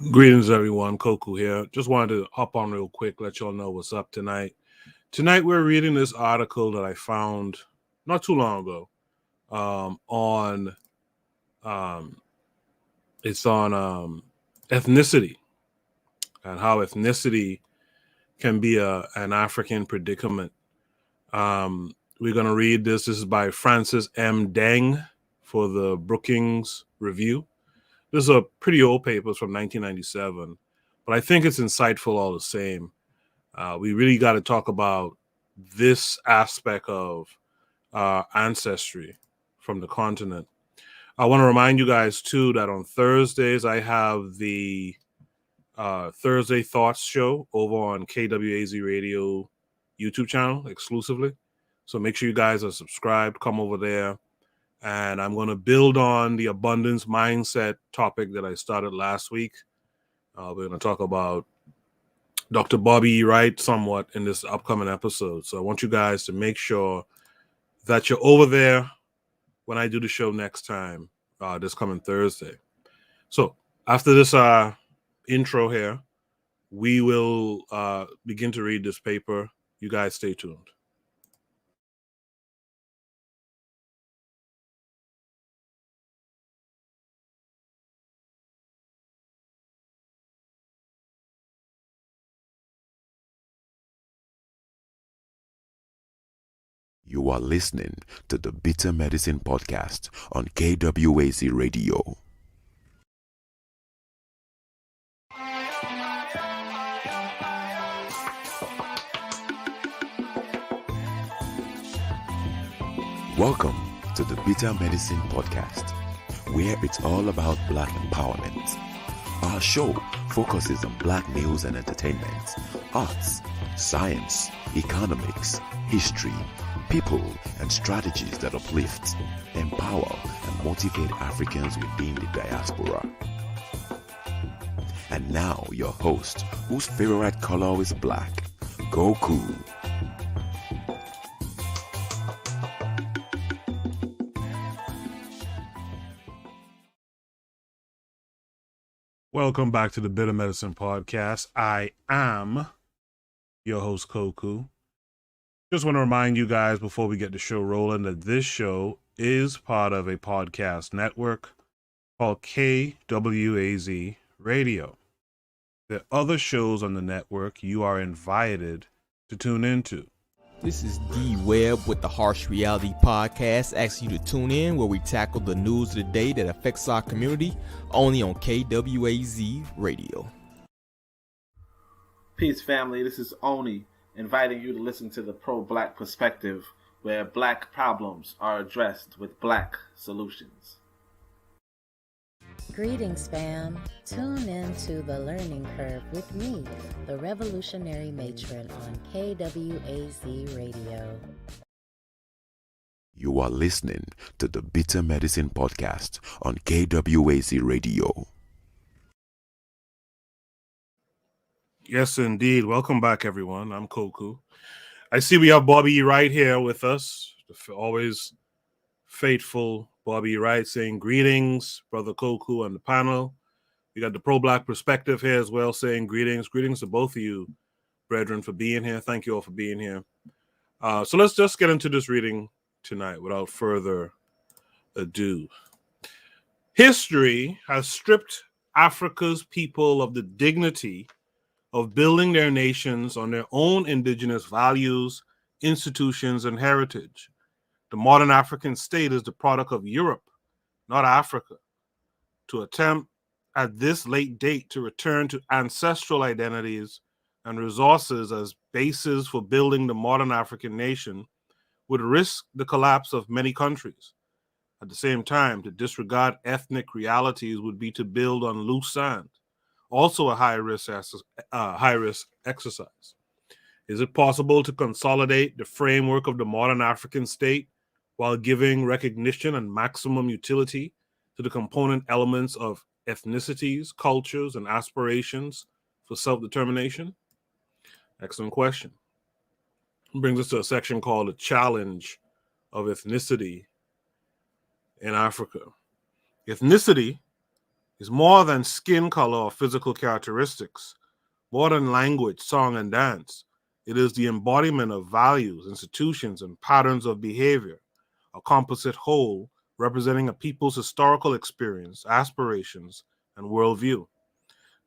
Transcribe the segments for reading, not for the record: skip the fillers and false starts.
Greetings, everyone. Koku here. Just wanted to hop on real quick, let y'all know what's up tonight. Tonight, we're reading this article that I found not too long ago it's on ethnicity and how ethnicity can be an African predicament. We're going to read this. This is by Francis M. Deng for the Brookings Review. This is a pretty old paper. It's from 1997, but I think it's insightful all the same. We really got to talk about this aspect of ancestry from the continent. I want to remind you guys, too, that on Thursdays, I have the Thursday Thoughts show over on KWAZ Radio YouTube channel exclusively. So make sure you guys are subscribed. Come over there. And I'm going to build on the abundance mindset topic that I started last week. We're going to talk about Dr. W.E.B Wright somewhat in this upcoming episode. So I want you guys to make sure that you're over there when I do the show next time, this coming Thursday. So after this intro here, we will begin to read this paper. You guys stay tuned. You are listening to the Bitter Medicine Podcast on KWAZ Radio. Welcome to the Bitter Medicine Podcast, where it's all about Black empowerment. Our show focuses on Black news and entertainment, arts, science, economics, history, people, and strategies that uplift, empower, and motivate Africans within the diaspora. And now, your host, whose favorite color is black, Goku. Welcome back to the Bitter Medicine Podcast. I am your host, Koku. Just want to remind you guys before we get the show rolling that this show is part of a podcast network called KWAZ Radio. There are other shows on the network you are invited to tune into. This is W.E.B with the Harsh Reality Podcast, asking you to tune in where we tackle the news of the day that affects our community, only on KWAZ Radio. Peace, family. This is Oni, inviting you to listen to the pro-Black perspective, where Black problems are addressed with Black solutions. Greetings, fam. Tune in to The Learning Curve with me, the Revolutionary Matron on KWAZ Radio. You are listening to the Bitter Medicine Podcast on KWAZ Radio. Yes, indeed. Welcome back, everyone. I'm Koku. I see we have W.E.B right here with us, the always faithful W.E.B Wright, saying greetings, Brother Koku on the panel. We got the pro-Black perspective here as well, saying greetings. Greetings to both of you, brethren, for being here. Thank you all for being here. So let's just get into this reading tonight without further ado. History has stripped Africa's people of the dignity of building their nations on their own indigenous values, institutions, and heritage. The modern African state is the product of Europe, not Africa. To attempt at this late date to return to ancestral identities and resources as bases for building the modern African nation would risk the collapse of many countries. At the same time, to disregard ethnic realities would be to build on loose sand, also a high-risk exercise. Is it possible to consolidate the framework of the modern African state while giving recognition and maximum utility to the component elements of ethnicities, cultures, and aspirations for self-determination? Excellent question. It brings us to a section called The Challenge of Ethnicity in Africa. Ethnicity is more than skin color or physical characteristics, more than language, song, and dance. It is the embodiment of values, institutions, and patterns of behavior, a composite whole representing a people's historical experience, aspirations, and worldview.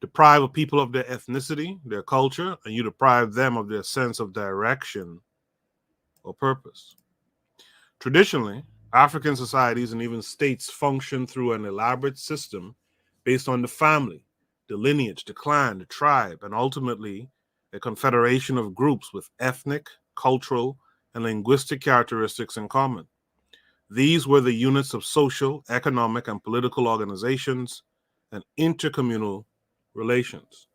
Deprive a people of their ethnicity, their culture, and you deprive them of their sense of direction or purpose. Traditionally, African societies and even states function through an elaborate system based on the family, the lineage, the clan, the tribe, and ultimately a confederation of groups with ethnic, cultural, and linguistic characteristics in common. These were the units of social, economic, and political organizations and intercommunal relations.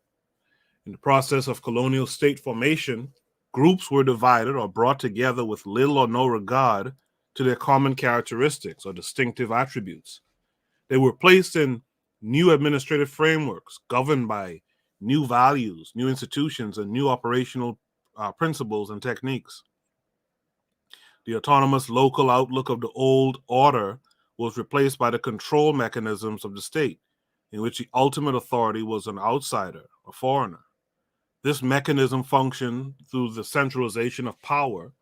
In the process of colonial state formation, groups were divided or brought together with little or no regard to their common characteristics or distinctive attributes. They were placed in new administrative frameworks governed by new values, new institutions, and new operational principles and techniques. The autonomous local outlook of the old order was replaced by the control mechanisms of the state, in which the ultimate authority was an outsider, a foreigner. This mechanism functioned through the centralization of power,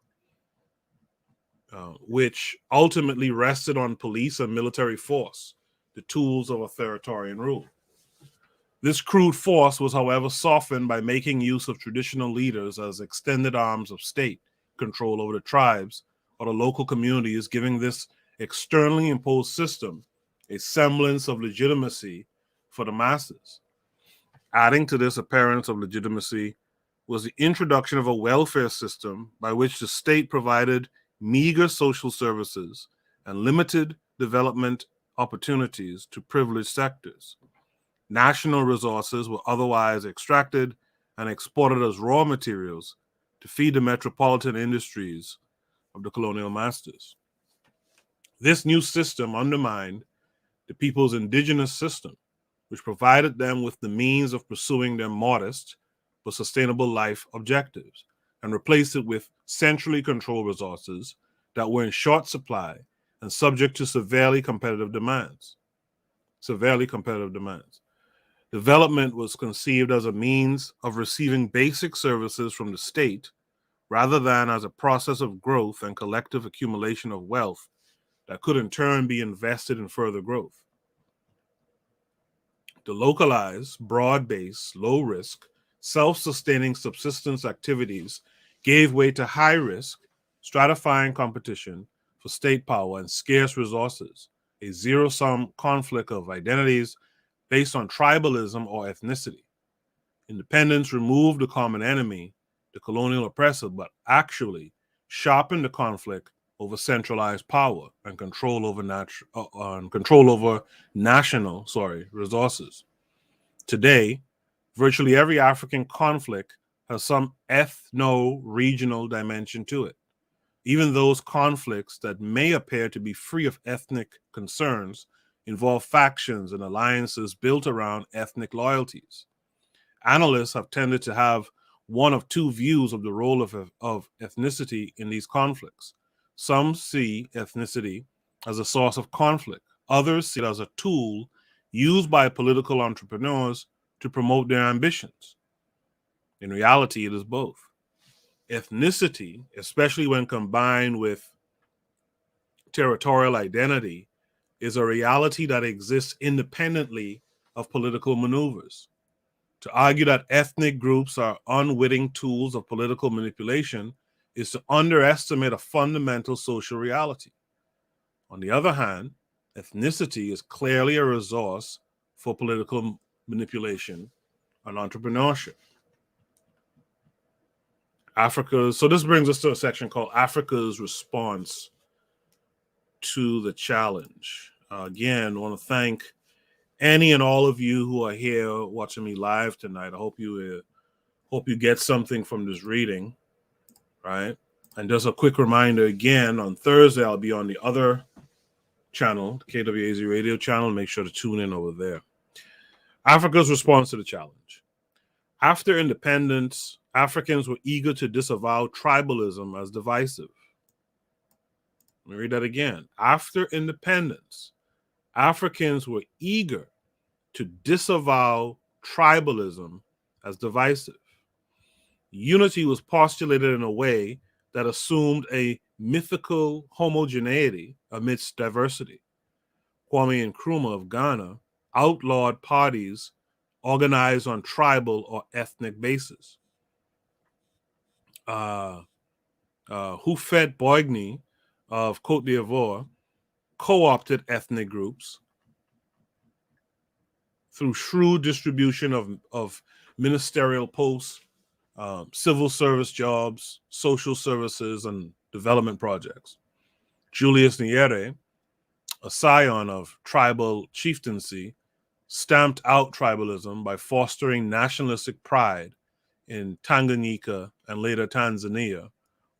which ultimately rested on police and military force, the tools of authoritarian rule. This crude force was, however, softened by making use of traditional leaders as extended arms of state control over the tribes or the local communities, giving this externally imposed system a semblance of legitimacy for the masses. Adding to this appearance of legitimacy was the introduction of a welfare system by which the state provided meager social services and limited development opportunities to privileged sectors. National resources were otherwise extracted and exported as raw materials to feed the metropolitan industries of the colonial masters. This new system undermined the people's indigenous system, which provided them with the means of pursuing their modest but sustainable life objectives, and replaced it with centrally controlled resources that were in short supply and subject to severely competitive demands. Development was conceived as a means of receiving basic services from the state rather than as a process of growth and collective accumulation of wealth that could in turn be invested in further growth. The localized, broad-based, low-risk, self-sustaining subsistence activities gave way to high-risk, stratifying competition for state power and scarce resources, a zero-sum conflict of identities based on tribalism or ethnicity. Independence removed the common enemy, the colonial oppressor, but actually sharpened the conflict over centralized power and control over national resources. Today, virtually every African conflict has some ethno-regional dimension to it. Even those conflicts that may appear to be free of ethnic concerns involve factions and alliances built around ethnic loyalties. Analysts have tended to have one of two views of the role of ethnicity in these conflicts. Some see ethnicity as a source of conflict. Others see it as a tool used by political entrepreneurs to promote their ambitions. In reality, it is both. Ethnicity, especially when combined with territorial identity, is a reality that exists independently of political maneuvers. To argue that ethnic groups are unwitting tools of political manipulation is to underestimate a fundamental social reality. On the other hand, ethnicity is clearly a resource for political manipulation and entrepreneurship. So this brings us to a section called Africa's Response to the Challenge. Again, I want to thank any and all of you who are here watching me live tonight. I hope you get something from this reading, right? And just a quick reminder again, on Thursday, I'll be on the other channel, the KWAZ radio channel. Make sure to tune in over there. Africa's response to the challenge. After independence, Africans were eager to disavow tribalism as divisive. Let me read that again. After independence, Africans were eager to disavow tribalism as divisive. Unity was postulated in a way that assumed a mythical homogeneity amidst diversity. Kwame Nkrumah of Ghana outlawed parties organized on tribal or ethnic basis. Houphouët-Boigny of Côte d'Ivoire co-opted ethnic groups through shrewd distribution of ministerial posts, civil service jobs, social services, and development projects. Julius Nyerere, a scion of tribal chieftaincy, stamped out tribalism by fostering nationalistic pride in Tanganyika and later Tanzania,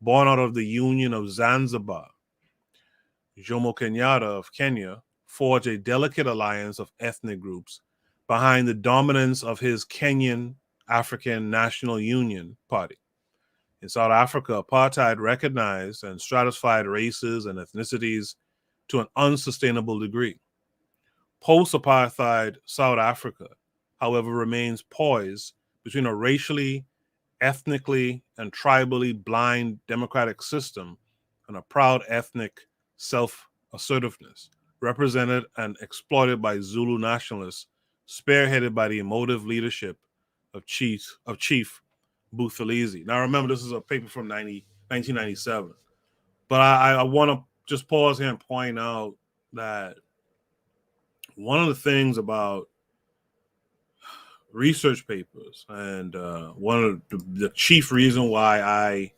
born out of the Union of Zanzibar. Jomo Kenyatta of Kenya forged a delicate alliance of ethnic groups behind the dominance of his Kenyan African National Union Party. In South Africa, apartheid recognized and stratified races and ethnicities to an unsustainable degree. Post-apartheid South Africa, however, remains poised between a racially, ethnically, and tribally blind democratic system and a proud ethnic self-assertiveness, represented and exploited by Zulu nationalists, spearheaded by the emotive leadership of Chief Buthelezi. Now, remember, this is a paper from 1997. But I want to just pause here and point out that one of the things about research papers, and one of the chief reason why I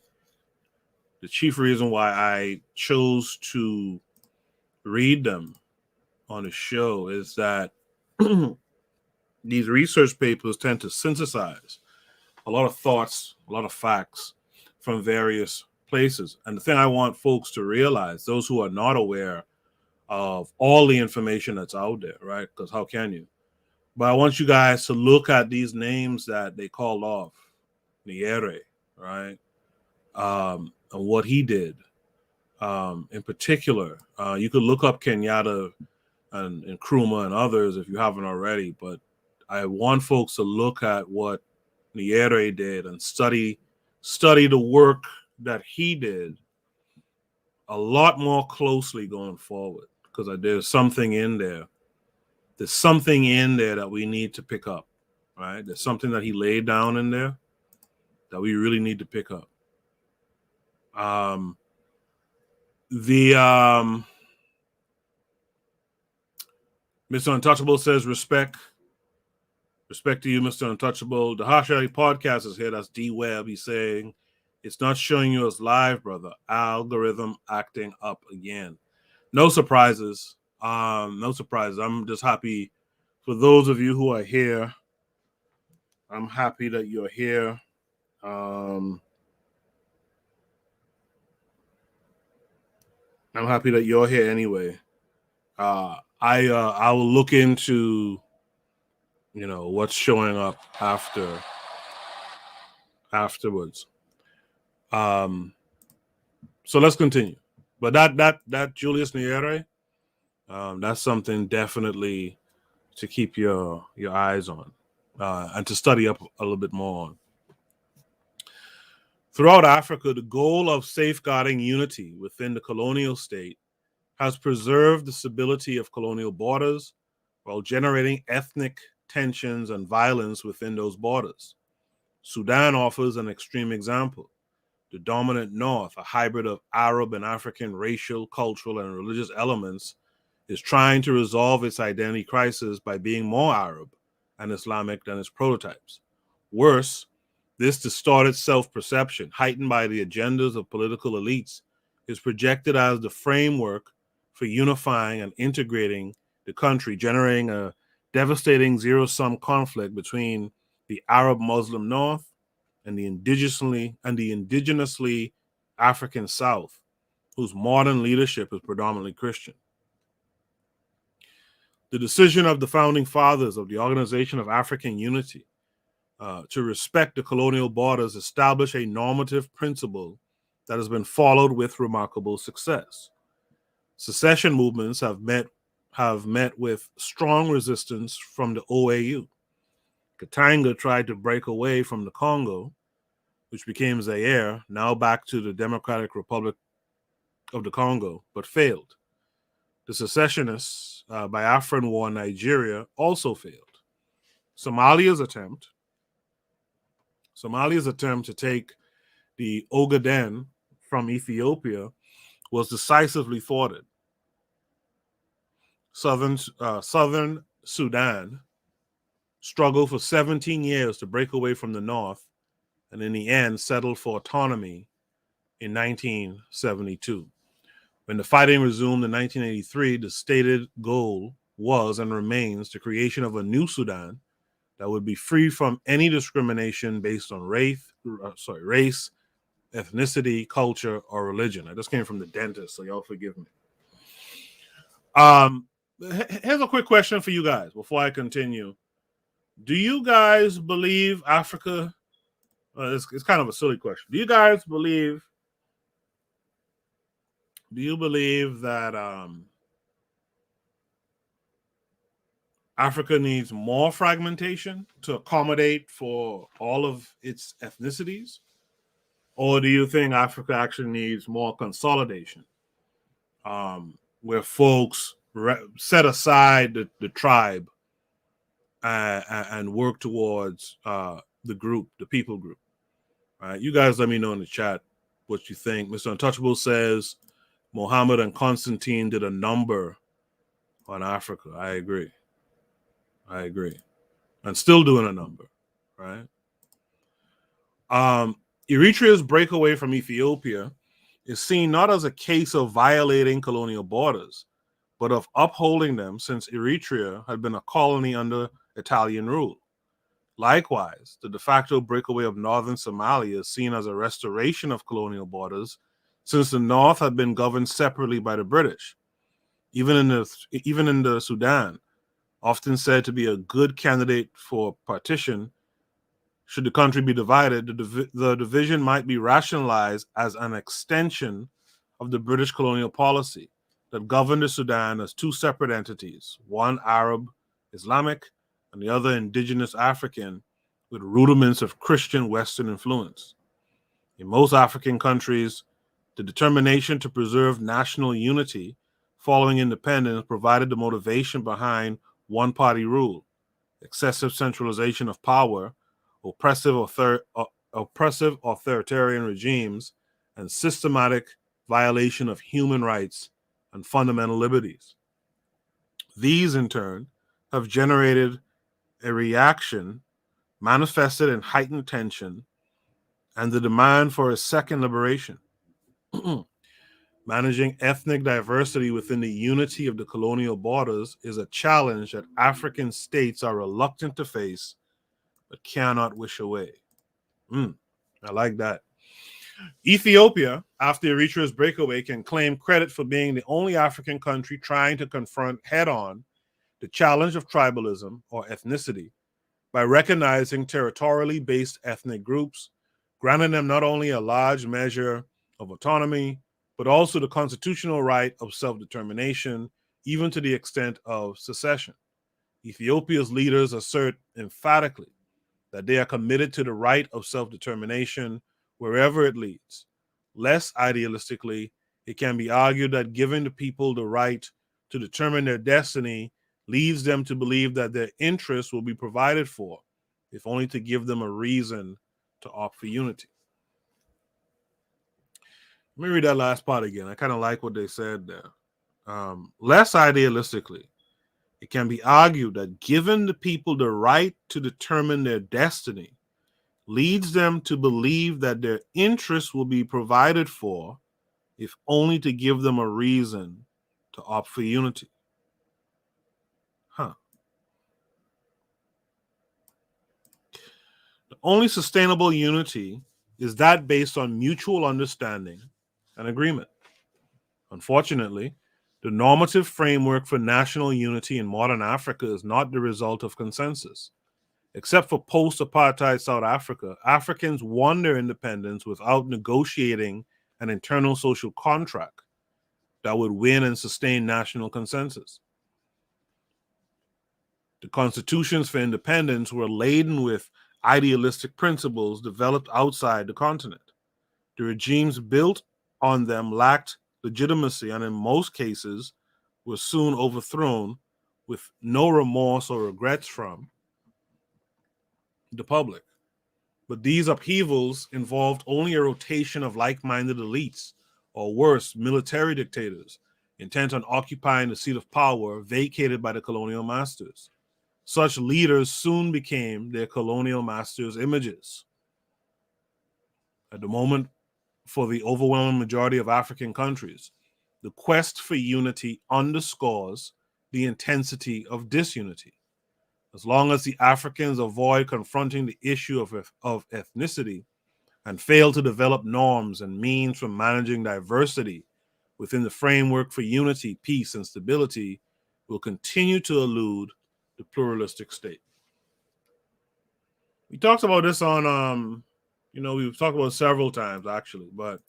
chose to read them on the show is that these research papers tend to synthesize a lot of thoughts, a lot of facts from various places. And the thing I want folks to realize, those who are not aware of all the information that's out there, right? Because how can you? But I want you guys to look at these names that they called off. Nyerere, right? And what he did. In particular, you could look up Kenyatta and Nkrumah and others if you haven't already, but I want folks to look at what Nyerere did and study the work that he did a lot more closely going forward, because there's something in there. There's something in there that we need to pick up, right? There's something that he laid down in there that we really need to pick up. Mr. Untouchable says respect to you, Mr. Untouchable. The Harsh Reality Podcast is here. That's D.W.E.B. He's saying it's not showing you as live, brother. Algorithm acting up again. No surprises. No surprises. I'm just happy for those of you who are here. I'm happy that you're here. I'm happy that you're here anyway. I will look into what's showing up afterwards. So let's continue. But that Julius Nyerere, that's something definitely to keep your eyes on and to study up a little bit more on. Throughout Africa, the goal of safeguarding unity within the colonial state has preserved the stability of colonial borders while generating ethnic tensions and violence within those borders. Sudan offers an extreme example. The dominant North, a hybrid of Arab and African racial, cultural, and religious elements, is trying to resolve its identity crisis by being more Arab and Islamic than its prototypes. Worse, this distorted self-perception, heightened by the agendas of political elites, is projected as the framework for unifying and integrating the country, generating a devastating zero-sum conflict between the Arab Muslim North and the indigenously African South, whose modern leadership is predominantly Christian. The decision of the founding fathers of the Organization of African Unity to respect the colonial borders established a normative principle that has been followed with remarkable success. Secession movements have met have met with strong resistance from the OAU. Katanga tried to break away from the Congo, which became Zaire, now back to the Democratic Republic of the Congo, but failed. The secessionists, Biafran War in Nigeria, also failed. Somalia's attempt to take the Ogaden from Ethiopia was decisively thwarted. Southern Sudan struggled for 17 years to break away from the North, and in the end settled for autonomy in 1972. When the fighting resumed in 1983, the stated goal was and remains the creation of a new Sudan that would be free from any discrimination based on race, ethnicity, culture, or religion. I just came from the dentist, so y'all forgive me. Here's a quick question for you guys before I continue. Do you guys believe Africa? It's kind of a silly question. Do you guys believe? Do you believe that Africa needs more fragmentation to accommodate for all of its ethnicities? Or do you think Africa actually needs more consolidation, where folks set aside the tribe and work towards the group, the people group? All right, you guys let me know in the chat what you think. Mr. Untouchable says Mohammed and Constantine did a number on Africa. I agree. And still doing a number, right? Eritrea's breakaway from Ethiopia is seen not as a case of violating colonial borders, but of upholding them, since Eritrea had been a colony under Italian rule. Likewise, the de facto breakaway of northern Somalia is seen as a restoration of colonial borders, since the north had been governed separately by the British. Even in the Sudan, often said to be a good candidate for partition, should the country be divided, the division might be rationalized as an extension of the British colonial policy that governed the Sudan as two separate entities, one Arab Islamic and the other indigenous African, with rudiments of Christian Western influence. In most African countries, the determination to preserve national unity following independence provided the motivation behind one-party rule, excessive centralization of power, oppressive authoritarian regimes, and systematic violation of human rights and fundamental liberties. These, in turn, have generated a reaction manifested in heightened tension and the demand for a second liberation. Managing ethnic diversity within the unity of the colonial borders is a challenge that African states are reluctant to face but cannot wish away. I like that. Ethiopia, after Eritrea's breakaway, can claim credit for being the only African country trying to confront head-on the challenge of tribalism or ethnicity by recognizing territorially based ethnic groups, granting them not only a large measure of autonomy, but also the constitutional right of self-determination, even to the extent of secession. Ethiopia's leaders assert emphatically that they are committed to the right of self-determination wherever it leads. Less idealistically, it can be argued that giving the people the right to determine their destiny leads them to believe that their interests will be provided for, if only to give them a reason to opt for unity. Let me read that last part again. I kind of like what they said there. Less idealistically, it can be argued that giving the people the right to determine their destiny leads them to believe that their interests will be provided for, if only to give them a reason to opt for unity. The only sustainable unity is that based on mutual understanding and agreement. Unfortunately, the normative framework for national unity in modern Africa is not the result of consensus. Except for post-apartheid South Africa, Africans won their independence without negotiating an internal social contract that would win and sustain national consensus. The constitutions for independence were laden with idealistic principles developed outside the continent. The regimes built on them lacked legitimacy and in most cases were soon overthrown with no remorse or regrets from the public. But these upheavals involved only a rotation of like-minded elites, or worse, military dictators, intent on occupying the seat of power vacated by the colonial masters. Such leaders soon became their colonial masters' images. At the moment, for the overwhelming majority of African countries, the quest for unity underscores the intensity of disunity. As long as the Africans avoid confronting the issue of ethnicity and fail to develop norms and means for managing diversity within the framework for unity, peace, and stability, will continue to elude the pluralistic state. We talked about this on, we've talked about it several times actually, but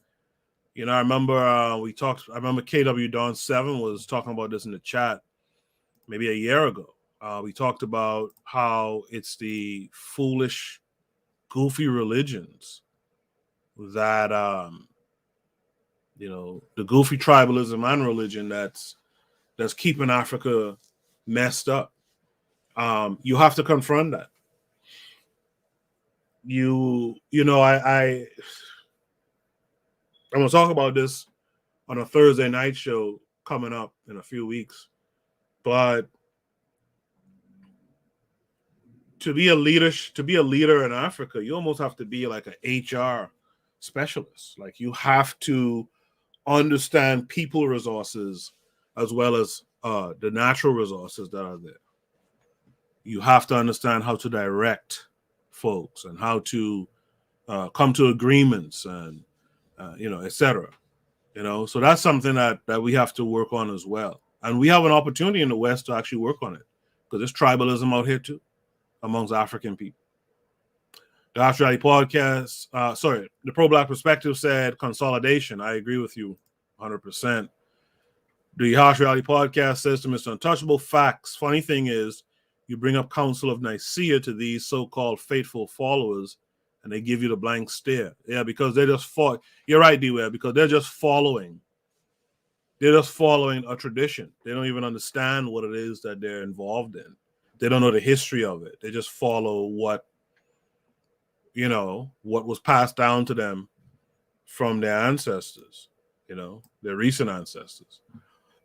I remember I remember KW Dawn 7 was talking about this in the chat maybe a year ago. We talked about how it's the foolish, goofy religions that, the goofy tribalism and religion that's keeping Africa messed up. You have to confront that. I'm going to talk about this on a Thursday night show coming up in a few weeks, but to be a leader in Africa, you almost have to be like an HR specialist. Like, you have to understand people resources as well as the natural resources that are there. You have to understand how to direct folks and how to come to agreements and etc. So that's something that we have to work on as well. And we have an opportunity in the West to actually work on it, because there's tribalism out here too amongst African people. The Australian podcast, the Pro-Black Perspective said consolidation. I agree with you 100%. The Harsh Reality Podcast says to Mr. Untouchable, facts. Funny thing is, you bring up Council of Nicaea to these so-called faithful followers, and they give you the blank stare. Yeah, because they're just You're right, D-Web, because they're just following. They're just following a tradition. They don't even understand what it is that they're involved in. They don't know the history of it. They just follow what was passed down to them from their ancestors, their recent ancestors.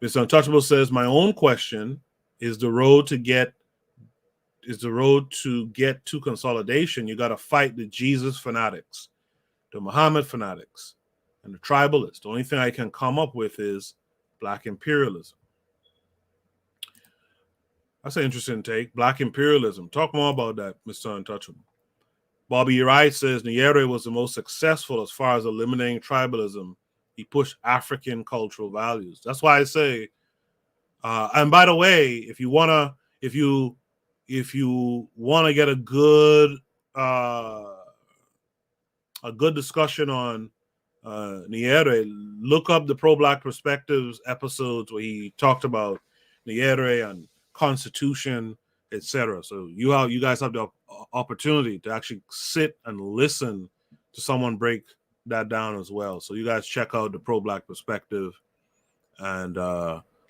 Mr. Untouchable says, my own question is the road to get to consolidation. You got to fight the Jesus fanatics, the Muhammad fanatics, and the tribalists. The only thing I can come up with is Black imperialism. That's an interesting take. Black imperialism. Talk more about that, Mr. Untouchable. Bobby Wright says Nyerere was the most successful as far as eliminating tribalism. He pushed African cultural values. That's why I say, and by the way, if you wanna get a good discussion on Nyerere, look up the Pro-Black Perspectives episodes where he talked about Nyerere and Constitution, etc. So you guys have the opportunity to actually sit and listen to someone break that down as well. So you guys check out the Pro-Black Perspective and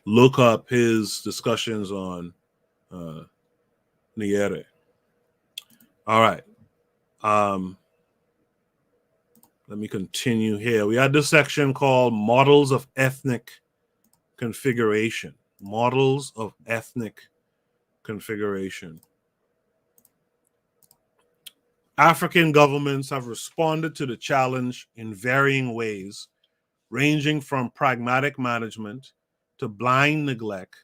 look up his discussions on Nyerere. All right. Let me continue here. We had this section called Models of Ethnic Configuration. Models of Ethnic Configuration. African governments have responded to the challenge in varying ways, ranging from pragmatic management to blind neglect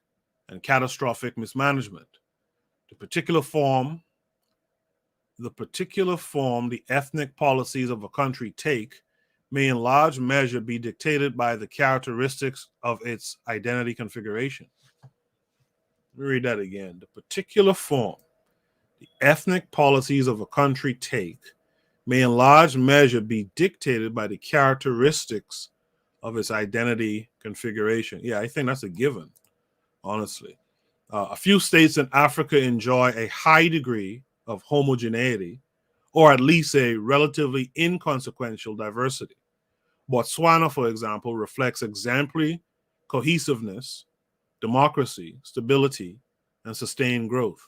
and catastrophic mismanagement. The particular form the ethnic policies of a country take may in large measure be dictated by the characteristics of its identity configuration. Let me read that again. The particular form the ethnic policies of a country take may in large measure be dictated by the characteristics of its identity configuration. Yeah, I think that's a given, honestly. A few states in Africa enjoy a high degree of homogeneity, or at least a relatively inconsequential diversity. Botswana, for example, reflects exemplary cohesiveness, democracy, stability, and sustained growth.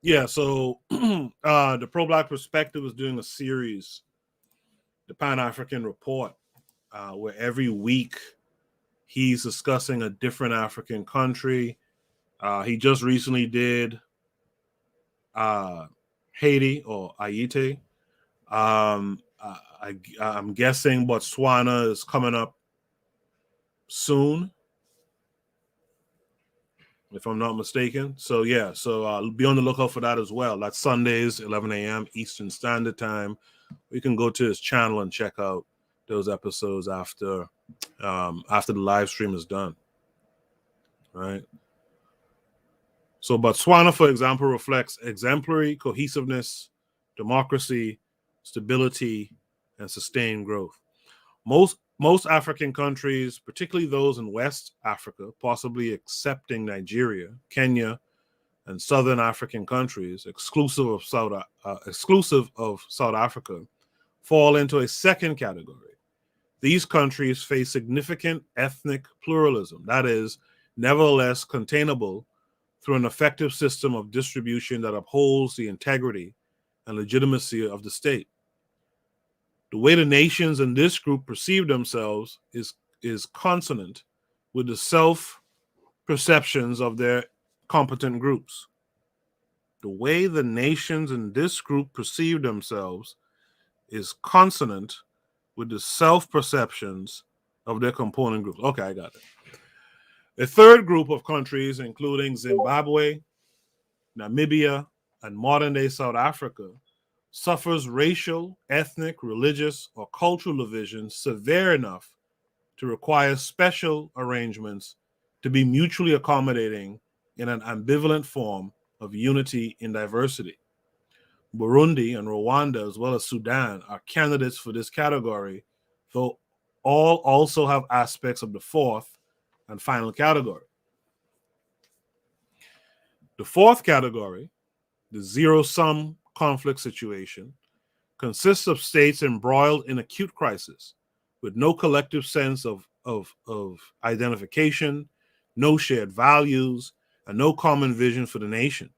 Yeah, so the Pro-Black Perspective is doing a series, the Pan-African Report, where every week he's discussing a different African country. He just recently did Haiti or Haiti. I'm guessing Botswana is coming up soon, if I'm not mistaken. So yeah, so be on the lookout for that as well. That's Sundays, 11 a.m. Eastern Standard Time. You can go to his channel and check out those episodes after the live stream is done. Right. So Botswana, for example, reflects exemplary cohesiveness, democracy, stability, and sustained growth. Most African countries, particularly those in West Africa, possibly excepting Nigeria, Kenya, and Southern African countries, exclusive of South Africa, fall into a second category. These countries face significant ethnic pluralism, that is, nevertheless containable through an effective system of distribution that upholds the integrity and legitimacy of the state. The way the nations in this group perceive themselves is consonant with the self-perceptions of their competent groups. The way the nations in this group perceive themselves is consonant with the self-perceptions of their component groups. Okay, I got it. A third group of countries, including Zimbabwe, Namibia, and modern-day South Africa, suffers racial, ethnic, religious, or cultural divisions severe enough to require special arrangements to be mutually accommodating in an ambivalent form of unity in diversity. Burundi and Rwanda, as well as Sudan, are candidates for this category, though all also have aspects of the fourth and final category. The fourth category, the zero-sum conflict situation, consists of states embroiled in acute crisis with no collective sense of identification, no shared values, and no common vision for the nation.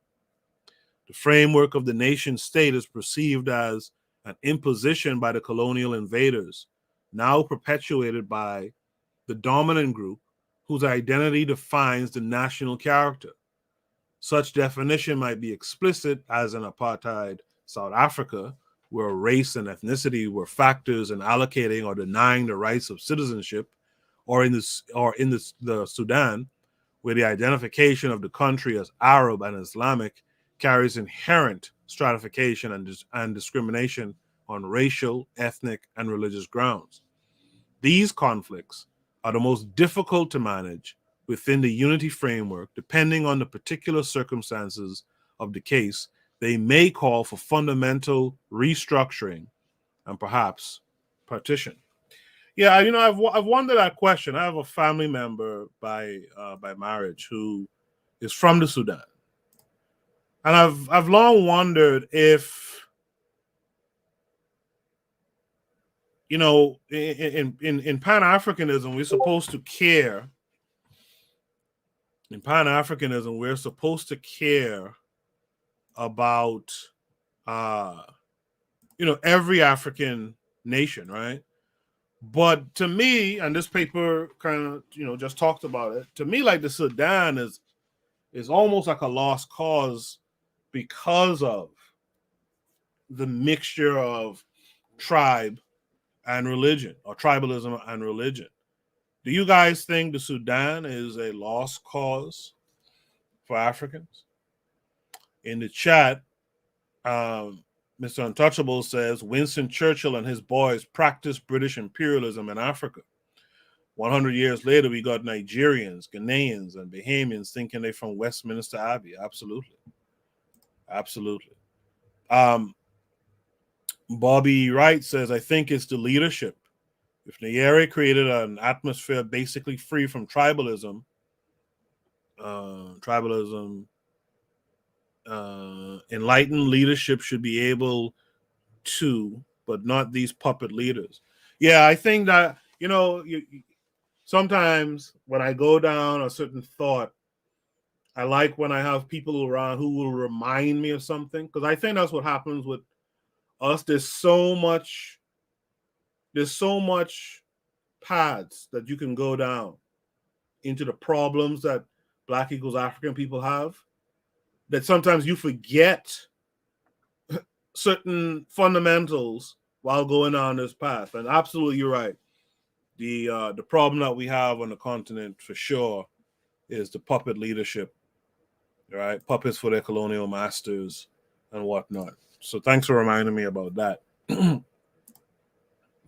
The framework of the nation state is perceived as an imposition by the colonial invaders, now perpetuated by the dominant group whose identity defines the national character. Such definition might be explicit, as in apartheid South Africa, where race and ethnicity were factors in allocating or denying the rights of citizenship, or in the Sudan, where the identification of the country as Arab and Islamic carries inherent stratification and discrimination on racial, ethnic, and religious grounds. These conflicts are the most difficult to manage within the unity framework. Depending on the particular circumstances of the case, they may call for fundamental restructuring and perhaps partition. Yeah, I've wondered that question. I have a family member by marriage who is from the Sudan, and I've long wondered if, in Pan-Africanism, we're supposed to care. In Pan-Africanism, we're supposed to care about, every African nation, right? But to me, and this paper kind of, just talked about it, to me, like the Sudan is almost like a lost cause because of the mixture of tribe and religion, or tribalism and religion. Do you guys think the Sudan is a lost cause for Africans? In the chat, Mr. Untouchable says Winston Churchill and his boys practiced British imperialism in Africa. 100 years later, we got Nigerians, Ghanaians, and Bahamians thinking they're from Westminster Abbey. Absolutely. Absolutely. Bobby Wright says, I think it's the leadership If Nyerere created an atmosphere basically free from tribalism, enlightened leadership should be able to, but not these puppet leaders. Yeah, I think that, sometimes when I go down a certain thought, I like when I have people around who will remind me of something, because I think that's what happens with us. There's so much paths that you can go down into the problems that Black equals African people have, that sometimes you forget certain fundamentals while going on this path. And absolutely, you're right. The problem that we have on the continent for sure is the puppet leadership, right? Puppets for their colonial masters and whatnot. So thanks for reminding me about that.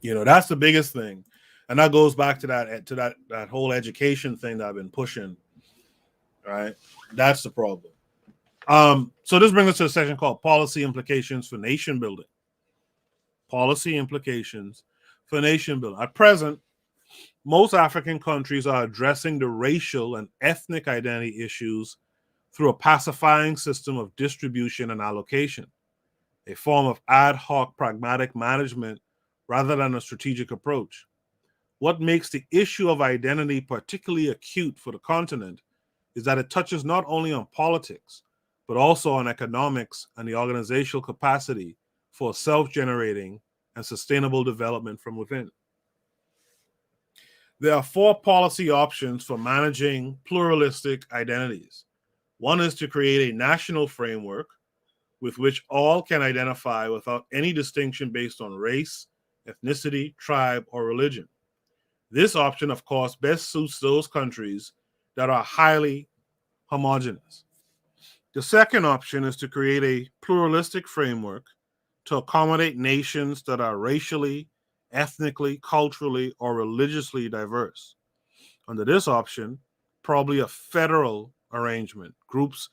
That's the biggest thing. And that goes back to that whole education thing that I've been pushing, right? That's the problem. So this brings us to a section called Policy Implications for Nation Building. Policy implications for nation building. At present, most African countries are addressing the racial and ethnic identity issues through a pacifying system of distribution and allocation, a form of ad hoc pragmatic management rather than a strategic approach. What makes the issue of identity particularly acute for the continent is that it touches not only on politics, but also on economics and the organizational capacity for self-generating and sustainable development from within. There are 4 policy options for managing pluralistic identities. One is to create a national framework with which all can identify without any distinction based on race, ethnicity, tribe, or religion. This option, of course, best suits those countries that are highly homogeneous. The second option is to create a pluralistic framework to accommodate nations that are racially, ethnically, culturally, or religiously diverse. Under this option, probably a federal arrangement, groups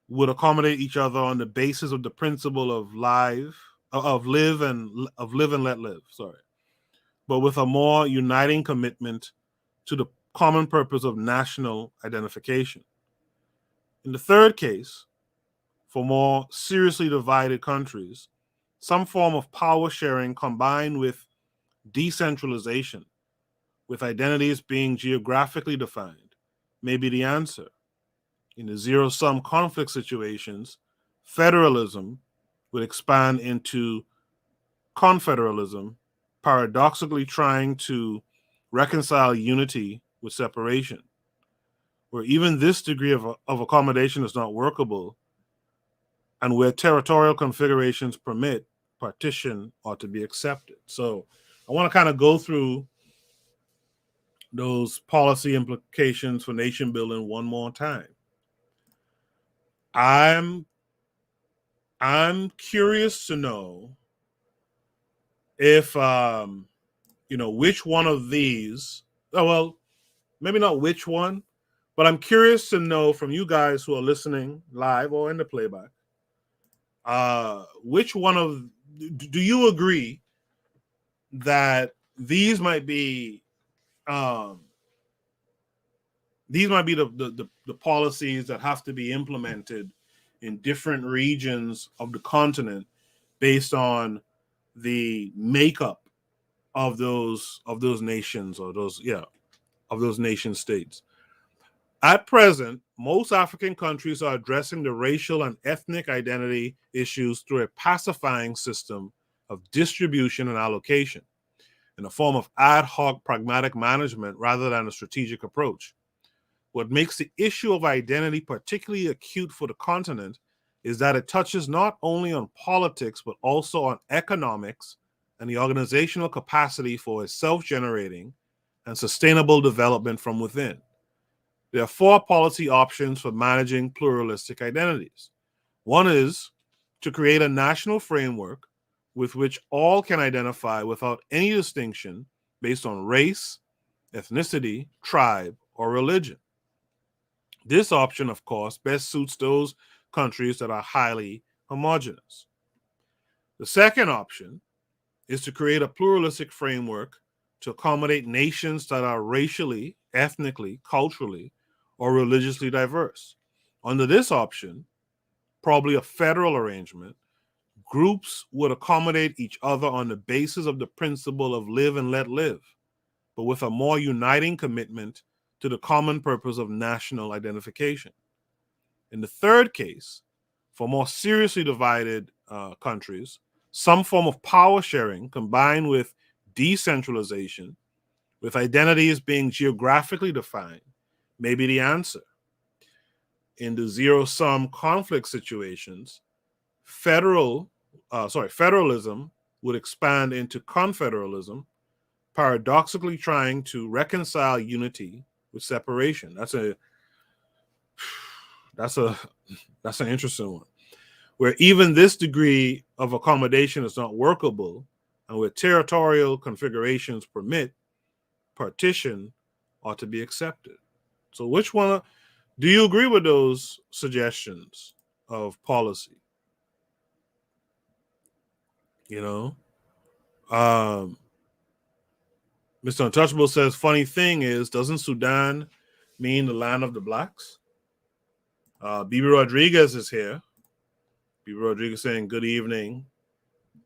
would accommodate each other on the basis of the principle of live and let live, but with a more uniting commitment to the common purpose of national identification. In the third case, for more seriously divided countries, some form of power sharing combined with decentralization, with identities being geographically defined, may be the answer. In the zero-sum conflict situations, federalism would expand into confederalism, paradoxically trying to reconcile unity with separation. Where even this degree of accommodation is not workable, and where territorial configurations permit, partition ought to be accepted. So I want to kind of go through those policy implications for nation building one more time. I'm curious to know if which one of these, well, maybe not which one, but I'm curious to know from you guys who are listening live or in the playback, which one of, do you agree that these might be the policies that have to be implemented in different regions of the continent based on the makeup of those nations, or of those nation states? At present, most African countries are addressing the racial and ethnic identity issues through a pacifying system of distribution and allocation in a form of ad hoc pragmatic management rather than a strategic approach. What makes the issue of identity particularly acute for the continent is that it touches not only on politics, but also on economics and the organizational capacity for a self-generating and sustainable development from within. There are 4 policy options for managing pluralistic identities. One is to create a national framework with which all can identify without any distinction based on race, ethnicity, tribe, or religion. This option, of course, best suits those countries that are highly homogeneous. The second option is to create a pluralistic framework to accommodate nations that are racially, ethnically, culturally, or religiously diverse. Under this option, probably a federal arrangement, groups would accommodate each other on the basis of the principle of live and let live, but with a more uniting commitment to the common purpose of national identification. In the third case, for more seriously divided countries, some form of power sharing combined with decentralization, with identities being geographically defined, may be the answer. In the zero-sum conflict situations, federalism would expand into confederalism, paradoxically trying to reconcile unity with separation. That's an interesting one, where even this degree of accommodation is not workable, and where territorial configurations permit, partition ought to be accepted. So which one, do you agree with those suggestions of policy? You know, Mr. Untouchable says, funny thing is, doesn't Sudan mean the land of the blacks? B.B. Rodriguez is here. B.B. Rodriguez saying good evening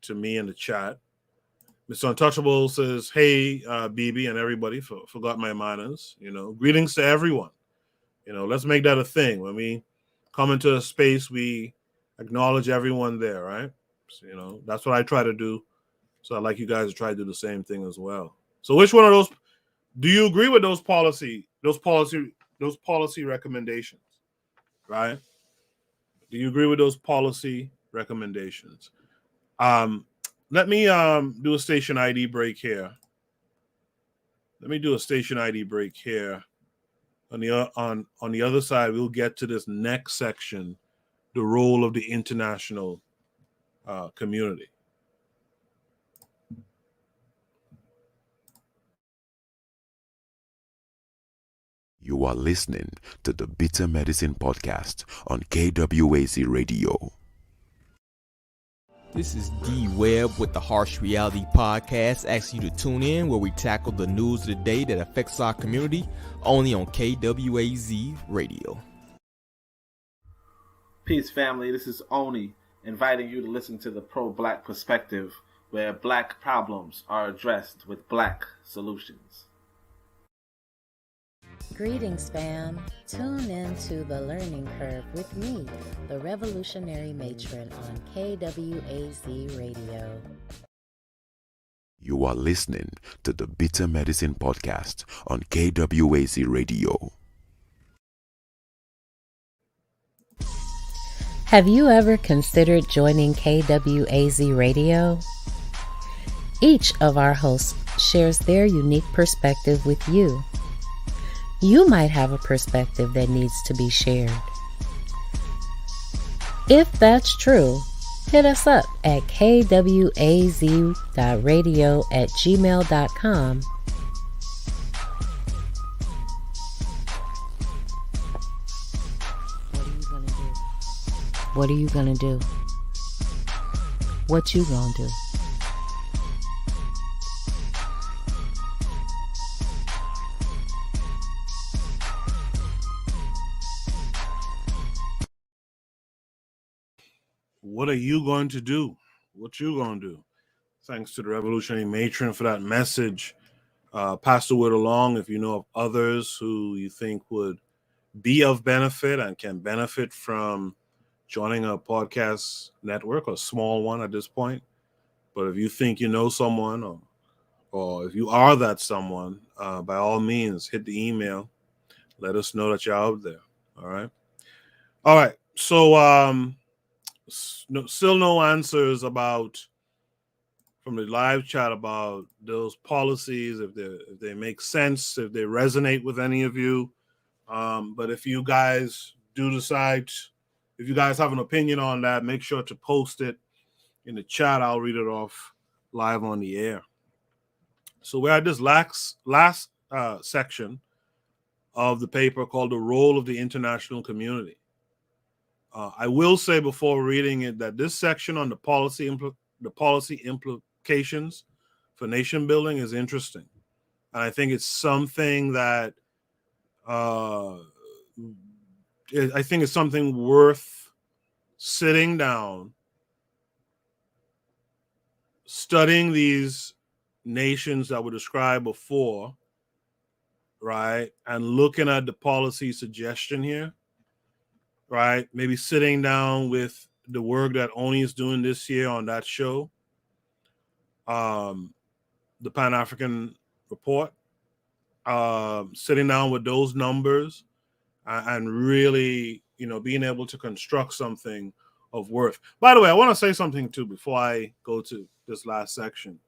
to me in the chat. Mr. Untouchable says, hey, BB and everybody, forgot my manners. You know, greetings to everyone. You know, let's make that a thing. When we come into a space, we acknowledge everyone there, right? So, you know, that's what I try to do. So I'd like you guys to try to do the same thing as well. So which one of those, do you agree with those policy recommendations, right? Do you agree with those policy recommendations? Let me do a station ID break here. On the other side, we'll get to this next section, the role of the international community. You are listening to the Bitter Medicine Podcast on KWAZ Radio. This is W.E.B with the Harsh Reality Podcast, asking you to tune in where we tackle the news of the day that affects our community, only on KWAZ Radio. Peace, family. This is Oni, inviting you to listen to the pro-black perspective, where black problems are addressed with black solutions. Greetings, fam. Tune in to The Learning Curve with me, the revolutionary matron on KWAZ Radio. You are listening to the Bitter Medicine Podcast on KWAZ Radio. Have you ever considered joining KWAZ Radio? Each of our hosts shares their unique perspective with you. You might have a perspective that needs to be shared. If that's true, hit us up at kwaz.radio@gmail.com. What are you gonna do? What you gonna do? What are you going to do? What you going to do? Thanks to the revolutionary matron for that message. Pass the word along if you know of others who you think would be of benefit and can benefit from joining a podcast network, a small one at this point. But if you think you know someone or if you are that someone, by all means, hit the email. Let us know that you're out there. All right. All right. So, still no answers from the live chat about those policies, if they make sense, if they resonate with any of you. But if you guys do decide, if you guys have an opinion on that, make sure to post it in the chat. I'll read it off live on the air. So we're at this last section of the paper called The Role of the International Community. I will say before reading it that this section on the policy implications for nation building is interesting. And I think it's something that I think it's something worth sitting down, studying these nations that were described before, right? And looking at the policy suggestion here, right? Maybe sitting down with the work that Oni is doing this year on that show, the Pan-African Report, sitting down with those numbers and really, being able to construct something of worth. By the way, I want to say something too before I go to this last section.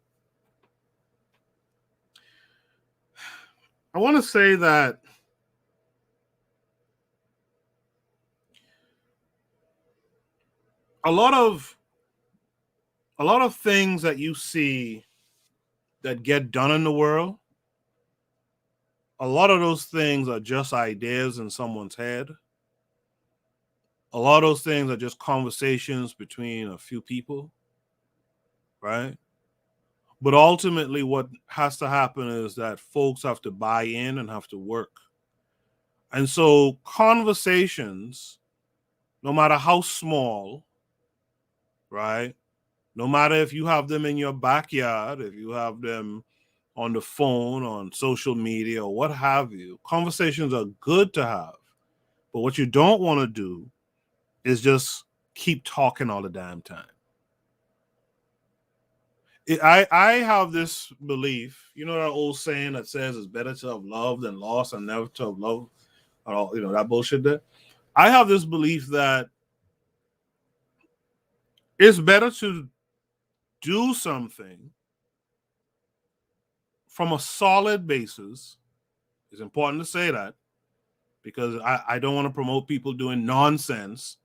I want to say that a lot of things that you see that get done in the world, a lot of those things are just ideas in someone's head. A lot of those things are just conversations between a few people, right? But ultimately, what has to happen is that folks have to buy in and have to work. And so conversations, no matter how small, right? No matter if you have them in your backyard, if you have them on the phone, on social media, or what have you, conversations are good to have. But what you don't want to do is just keep talking all the damn time. I have this belief, that old saying that says it's better to have loved than lost and never to have loved, that bullshit there. I have this belief that it's better to do something from a solid basis. It's important to say that because I don't want to promote people doing nonsense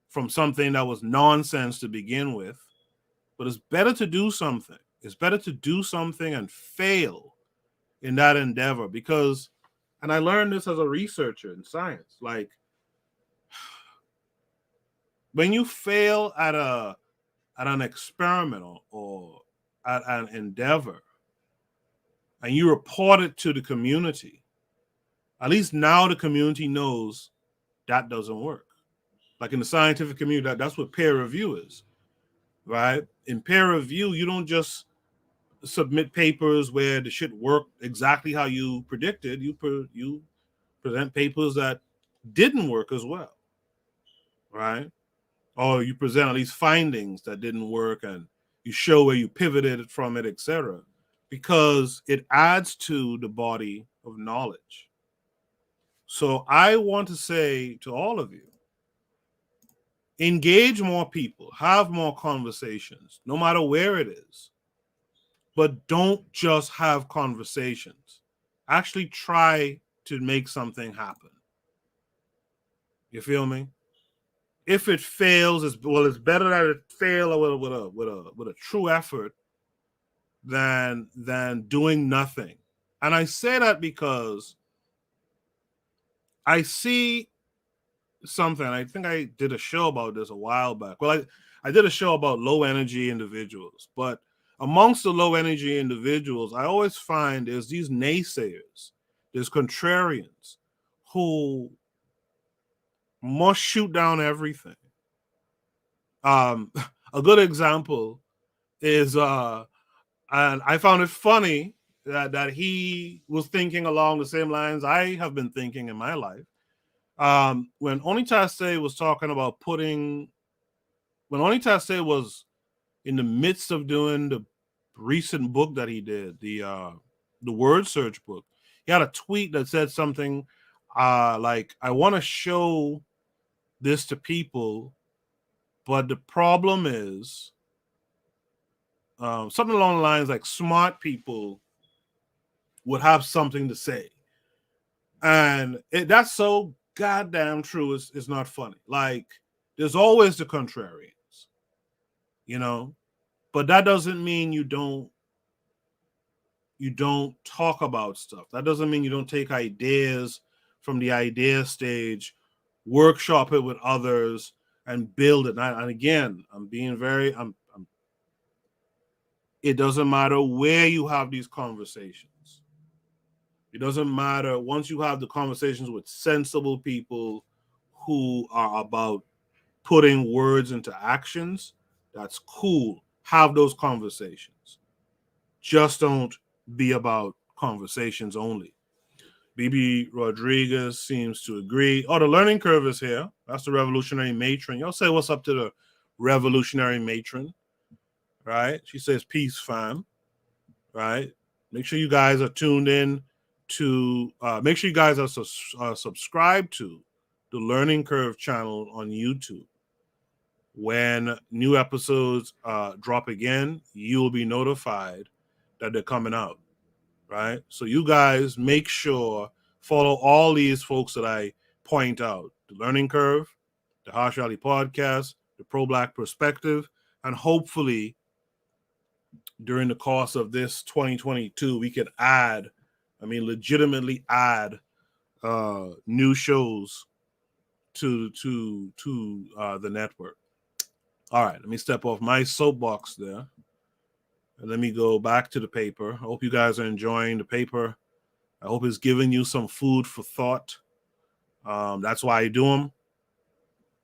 from something that was nonsense to begin with. But it's better to do something. It's better to do something and fail in that endeavor because, and I learned this as a researcher in science, like when you fail at an experiment or at an endeavor and you report it to the community, at least now the community knows that doesn't work. Like in the scientific community, that's what peer review is, right? In peer review, you don't just submit papers where the shit worked exactly how you predicted. You present papers that didn't work as well, right? Or you present at least findings that didn't work and you show where you pivoted from it, etc., because it adds to the body of knowledge. So I want to say to all of you, engage more people, have more conversations, no matter where it is. But don't just have conversations. Actually try to make something happen. You feel me? If it fails, it's better that it fail with a true effort than doing nothing. And I say that because I see something. I think I did a show about this a while back. Well, I did a show about low energy individuals, but amongst the low energy individuals, I always find there's these naysayers, there's contrarians who must shoot down everything. A good example is, and I found it funny that he was thinking along the same lines I have been thinking in my life. When Onitase was talking about when Onitase was in the midst of doing the recent book that he did, the word search book, he had a tweet that said something like, I want to show this to people, but the problem is something along the lines like smart people would have something to say. And that's so goddamn true. It's not funny. Like, there's always the contrarians, but that doesn't mean you don't talk about stuff. That doesn't mean you don't take ideas from the idea stage, workshop it with others, and build it. And again, it doesn't matter where you have these conversations. It doesn't matter. Once you have the conversations with sensible people who are about putting words into actions, that's cool. Have those conversations. Just don't be about conversations only. BB Rodriguez seems to agree. Oh, the learning curve is here. That's the revolutionary matron. Y'all say what's up to the revolutionary matron, right? She says peace, fam, right? Make sure you guys are tuned in to, make sure you guys are subscribed to the Learning Curve channel on YouTube. When new episodes drop again, you will be notified that they're coming out, right? So you guys make sure, follow all these folks that I point out: the Learning Curve, the Harsh Ali Podcast, the Pro-Black Perspective, and hopefully during the course of this 2022, we can add, legitimately add new shows to the network. All right, let me step off my soapbox there. And let me go back to the paper. I hope you guys are enjoying the paper. I hope it's giving you some food for thought. That's why I do them,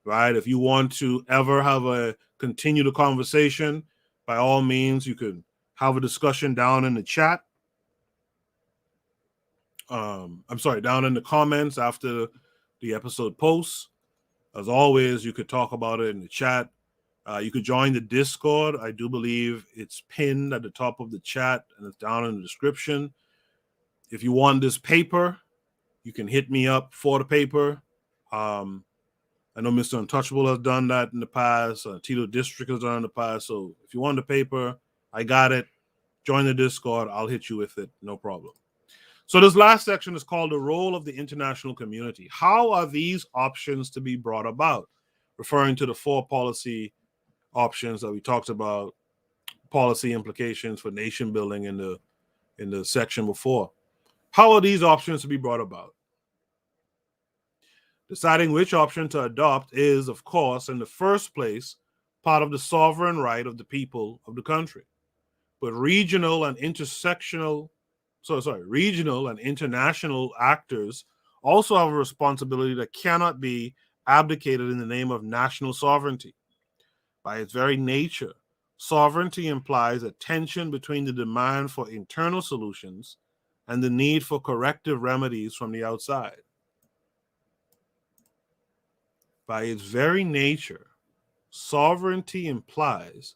right? If you want to ever continue the conversation, by all means, you could have a discussion down in the chat. Down in the comments after the episode posts. As always, you could talk about it in the chat. You could join the Discord. I do believe it's pinned at the top of the chat and it's down in the description. If you want this paper, you can hit me up for the paper. I know Mr. Untouchable has done that in the past. Tito District has done it in the past. So if you want the paper, I got it. Join the Discord. I'll hit you with it. No problem. So this last section is called the role of the international community. How are these options to be brought about? Referring to the 4 policy options that we talked about, policy implications for nation building in the section before. How are these options to be brought about? Deciding which option to adopt is, of course, in the first place, part of the sovereign right of the people of the country. But regional and international actors also have a responsibility that cannot be abdicated in the name of national sovereignty. By its very nature, sovereignty implies a tension between the demand for internal solutions and the need for corrective remedies from the outside. By its very nature, sovereignty implies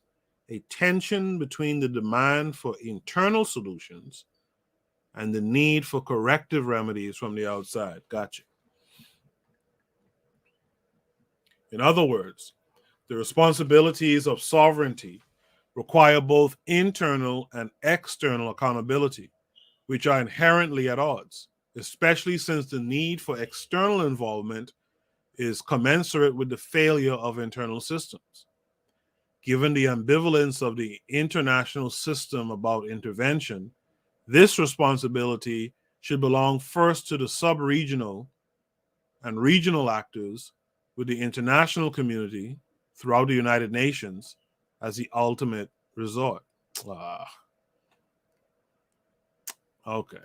a tension between the demand for internal solutions and the need for corrective remedies from the outside. Gotcha. In other words, the responsibilities of sovereignty require both internal and external accountability, which are inherently at odds, especially since the need for external involvement is commensurate with the failure of internal systems. Given the ambivalence of the international system about intervention, this responsibility should belong first to the sub-regional and regional actors, with the international community throughout the United Nations as the ultimate resort. Okay.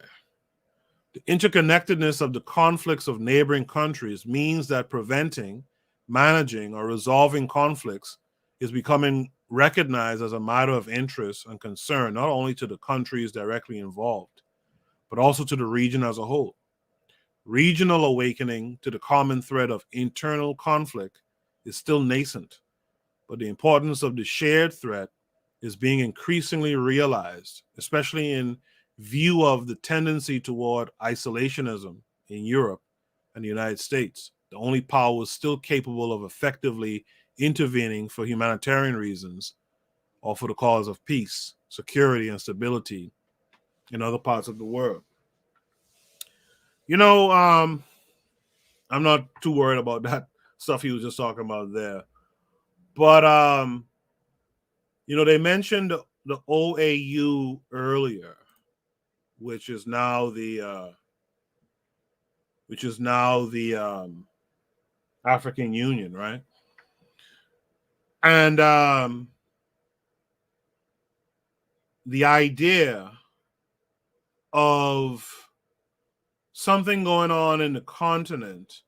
The interconnectedness of the conflicts of neighboring countries means that preventing, managing, or resolving conflicts is becoming recognized as a matter of interest and concern, not only to the countries directly involved, but also to the region as a whole. Regional awakening to the common thread of internal conflict is still nascent, but the importance of the shared threat is being increasingly realized, especially in view of the tendency toward isolationism in Europe and the United States, the only powers still capable of effectively intervening for humanitarian reasons or for the cause of peace, security, and stability in other parts of the world. I'm not too worried about that stuff he was just talking about there. But, they mentioned the OAU earlier, which is now the African Union, right? And the idea of something going on in the continent,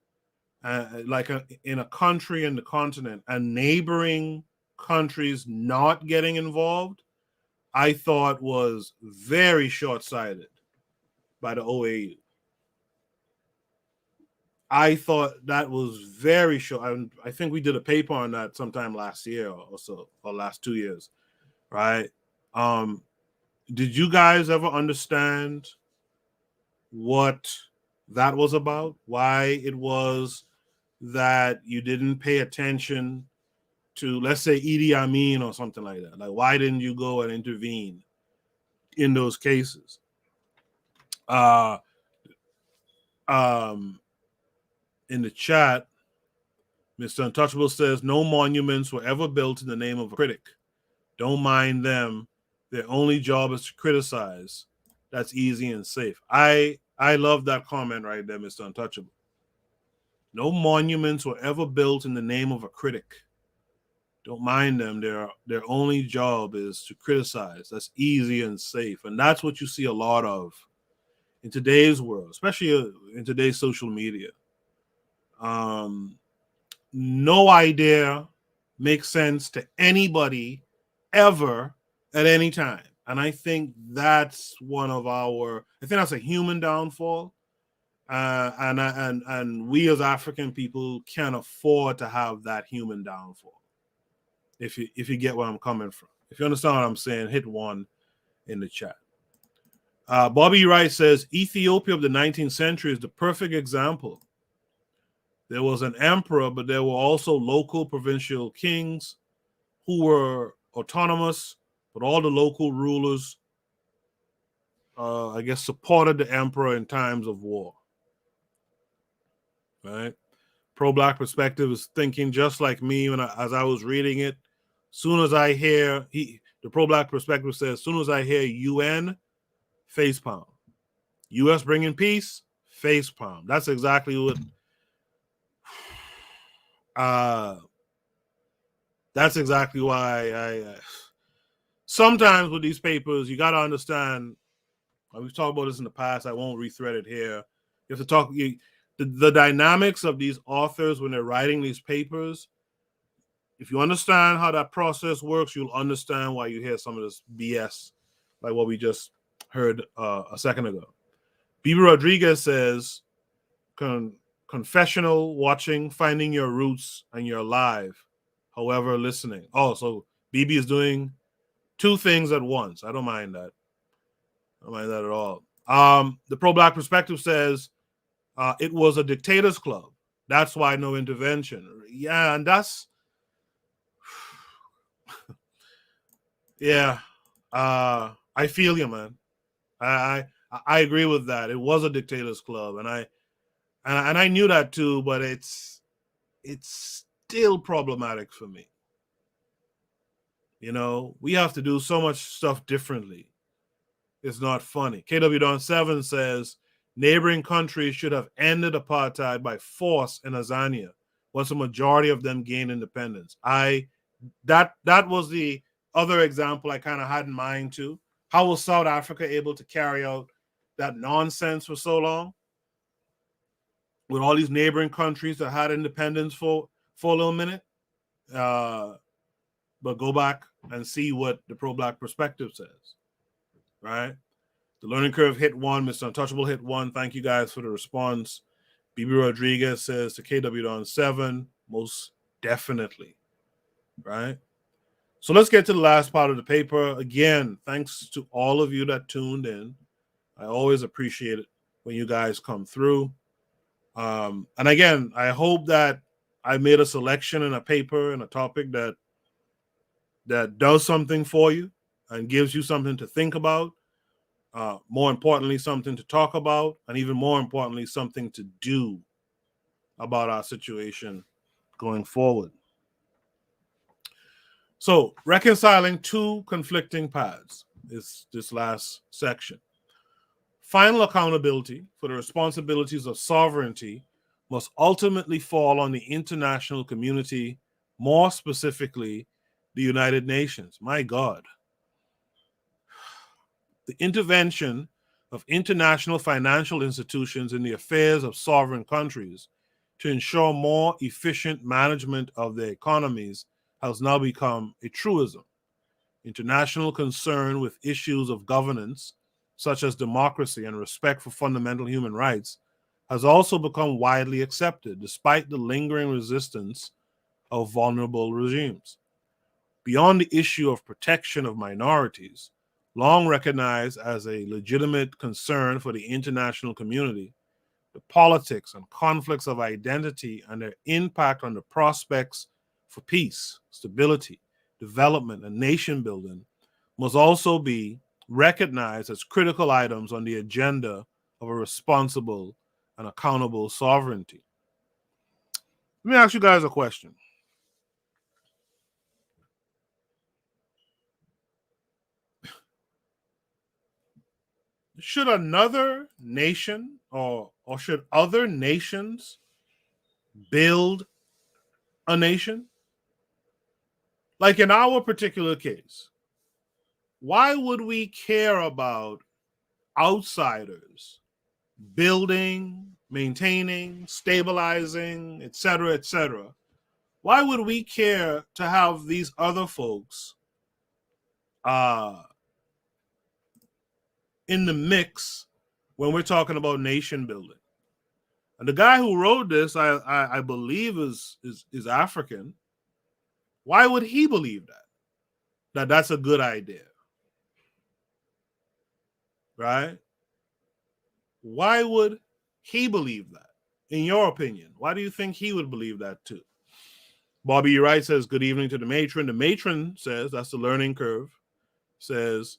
in a country in the continent, and neighboring countries not getting involved, I thought was very short-sighted by the OAU. I thought that was very short. I think we did a paper on that sometime last year or so, or last 2 years, right? Did you guys ever understand what that was about? Why it was that you didn't pay attention to, let's say, Idi Amin or something like that? Like, why didn't you go and intervene in those cases? In the chat, Mr. Untouchable says, no monuments were ever built in the name of a critic. Don't mind them. Their only job is to criticize. That's easy and safe. I love that comment right there, Mr. Untouchable. No monuments were ever built in the name of a critic. Don't mind them. Their only job is to criticize. That's easy and safe. And that's what you see a lot of in today's world, especially in today's social media. No idea makes sense to anybody ever at any time. And I think that's that's a human downfall. And we as African people can't afford to have that human downfall. If you get where I'm coming from. If you understand what I'm saying, hit 1 in the chat. Bobby Wright says, Ethiopia of the 19th century is the perfect example. There was an emperor, but there were also local provincial kings who were autonomous, but all the local rulers, supported the emperor in times of war. Right? Pro-Black Perspective is thinking just like me as I was reading it. Soon as I hear, the Pro-Black Perspective says, as soon as I hear UN, facepalm. U.S. bringing peace, facepalm. That's exactly what... that's exactly why I sometimes with these papers, you got to understand, we've talked about this in the past, I won't rethread it here. You have to talk, the dynamics of these authors when they're writing these papers. If you understand how that process works, you'll understand why you hear some of this BS, like what we just heard a second ago. Bibi Rodriguez says, confessional, watching, finding your roots, and you're alive, however, listening. Oh, so Bibi is doing 2 things at once. I don't mind that. I don't mind that at all. The Pro-Black Perspective says it was a dictator's club. That's why no intervention. Yeah, and that's... yeah. I feel you, man. I agree with that. It was a dictator's club, and I knew that too, but it's still problematic for me. You know, we have to do so much stuff differently. It's not funny. KW7 says neighboring countries should have ended apartheid by force in Azania once a majority of them gained independence. That was the other example I kind of had in mind too. How was South Africa able to carry out that nonsense for so long? With all these neighboring countries that had independence for a little minute. But go back and see what the Pro-Black Perspective says. Right? The Learning Curve hit 1. Mr. Untouchable hit 1. Thank you guys for the response. Bibi Rodriguez says to KW7, most definitely. Right? So let's get to the last part of the paper. Again, thanks to all of you that tuned in. I always appreciate it when you guys come through. And again, I hope that I made a selection in a paper and a topic that does something for you and gives you something to think about. More importantly, something to talk about, and even more importantly, something to do about our situation going forward. So, reconciling 2 conflicting paths is this last section. Final accountability for the responsibilities of sovereignty must ultimately fall on the international community, more specifically, the United Nations. My God. The intervention of international financial institutions in the affairs of sovereign countries to ensure more efficient management of their economies has now become a truism. International concern with issues of governance, such as democracy and respect for fundamental human rights, has also become widely accepted, despite the lingering resistance of vulnerable regimes. Beyond the issue of protection of minorities, long recognized as a legitimate concern for the international community, the politics and conflicts of identity and their impact on the prospects for peace, stability, development, and nation building must also be recognized as critical items on the agenda of a responsible and accountable sovereignty. Let me ask you guys a question. Should another nation or should other nations build a nation? Like in our particular case, why would we care about outsiders building, maintaining, stabilizing, etc., etc.? Why would we care to have these other folks in the mix when we're talking about nation building? And the guy who wrote this, I believe, is African. Why would he believe that that's a good idea? Right? Why would he believe that? In your opinion, why do you think he would believe that too? Bobby Wright says, good evening to the matron. The matron says, that's the learning curve, says,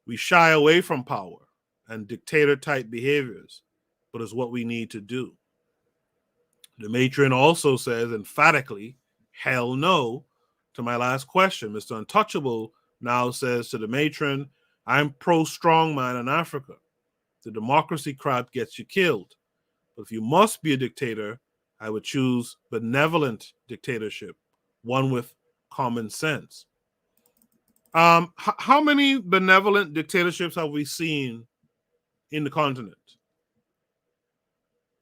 we shy away from power and dictator-type behaviors, but it's what we need to do. The matron also says emphatically, hell no, to my last question. Mr. Untouchable now says to the matron, I'm pro-strongman in Africa. The democracy crowd gets you killed. But if you must be a dictator, I would choose benevolent dictatorship, one with common sense. How many benevolent dictatorships have we seen in the continent?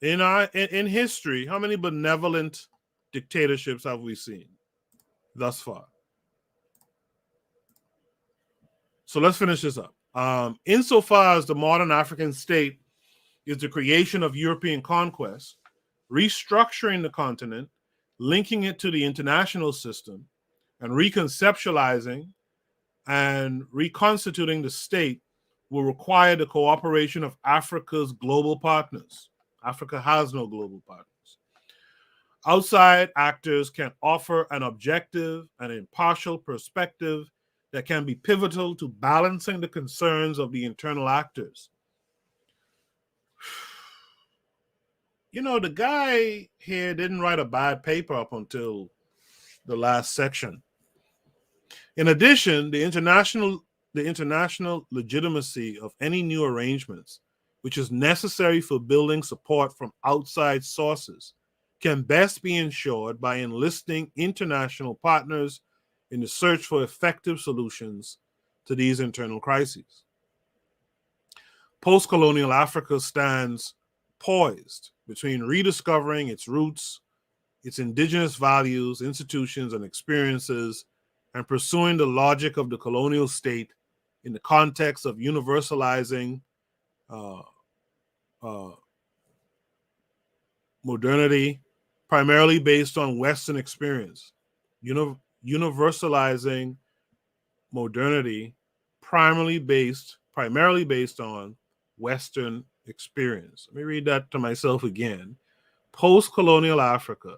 In history, how many benevolent dictatorships have we seen thus far? So let's finish this up. Insofar as the modern African state is the creation of European conquest, restructuring the continent, linking it to the international system, and reconceptualizing and reconstituting the state will require the cooperation of Africa's global partners. Africa has no global partners. Outside actors can offer an objective and impartial perspective that can be pivotal to balancing the concerns of the internal actors. You know, the guy here didn't write a bad paper up until the last section. In addition, the international legitimacy of any new arrangements, which is necessary for building support from outside sources, can best be ensured by enlisting international partners in the search for effective solutions to these internal crises. Post-colonial Africa stands poised between rediscovering its roots, its indigenous values, institutions, and experiences, and pursuing the logic of the colonial state in the context of universalizing modernity, primarily based on Western experience. Universalizing modernity, primarily based on Western experience. Let me read that to myself again. Post-colonial Africa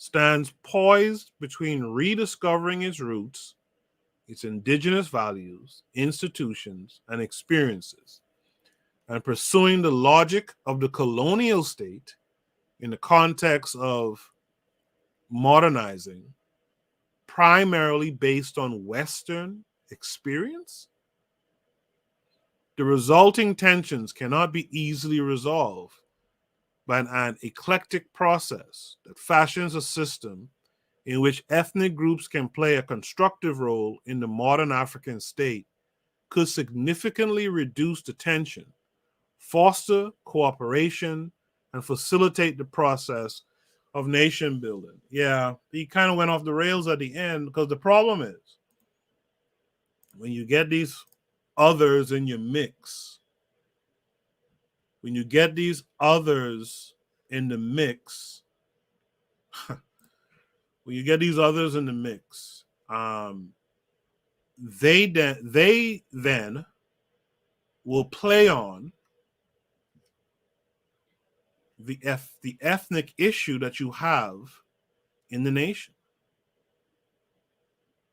stands poised between rediscovering its roots, its indigenous values, institutions, and experiences, and pursuing the logic of the colonial state in the context of modernizing, primarily based on Western experience. The resulting tensions cannot be easily resolved by an eclectic process that fashions a system in which ethnic groups can play a constructive role in the modern African state could significantly reduce the tension foster cooperation, and facilitate the process of nation building. Yeah, he kind of went off the rails at the end, because the problem is when you get these others in your mix, when you get these others in the mix, when you get these others in the mix, they then will play on the ethnic issue that you have in the nation.